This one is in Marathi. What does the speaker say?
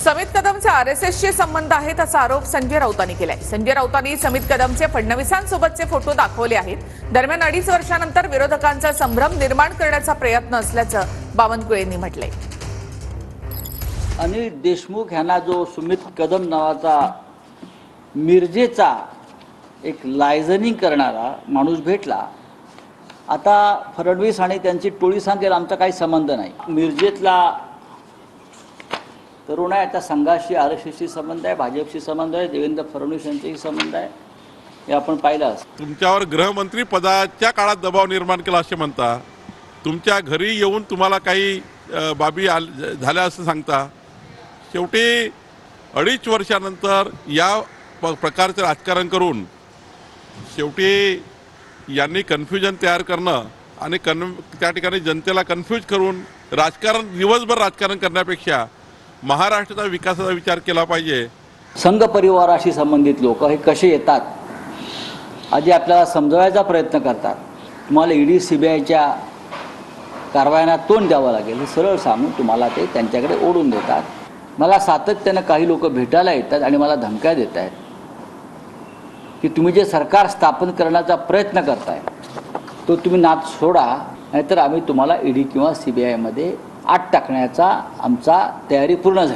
समित कदमचे आरएसएसशी संबंध आहेत असा आरोप संजय राऊतांनी केलाय। संजय राऊतांनी समित कदमचे फडणवीसांसोबतचे फोटो दाखवले आहेत। दरम्यान 2.5 वर्षानंतर विरोधकांचा संभ्रम निर्माण करण्याचा प्रयत्न असल्याचं बावनकुळेंनी म्हटलंय। अनिल देशमुख यांना जो सुमित कदम नावाचा मिरजेचा एक लायझनिंग करणारा माणूस भेटला, आता फडणवीस आणि त्यांची टोळी सांगेल आमचा काही संबंध नाही। मिरजेतला तरुण आहे, त्या संघाशी आरएसएसशी संबंध आहे, भाजपशी संबंध आहे, देवेंद्र फडणवीस यांच्याशी संबंध आहे, हे आपण पाहिलं असतं। तुमच्यावर गृहमंत्री पदाच्या काळात दबाव निर्माण केला असे म्हणता, तुमच्या घरी येऊन तुम्हाला काही बाबी झाल्या असं सांगता। शेवटी 2.5 वर्षानंतर या प्रकारचं राजकारण करून शेवटी यांनी कन्फ्युजन तयार करणं आणि त्या ठिकाणी जनतेला कन्फ्यूज करून राजकारण दिवसभर राजकारण करण्यापेक्षा महाराष्ट्राचा विकासाचा विचार केला पाहिजे। संघ परिवाराशी संबंधित लोक हे कसे येतात आधी आपल्याला समजवायचा प्रयत्न करतात। तुम्हाला ईडी सीबीआयच्या कारवायांना तोंड द्यावं लागेल हे सरळ सांगून तुम्हाला ते त्यांच्याकडे ओढून देतात। मला सातत्यानं काही लोक भेटायला येतात आणि मला धमक्या देत आहेत की तुम्ही जे सरकार स्थापन करण्याचा प्रयत्न करताय तो तुम्ही नाद सोडा, नाहीतर आम्ही तुम्हाला ईडी किंवा सीबीआयमध्ये आत टाकण्याचा आमचा तयारी पूर्ण झाली।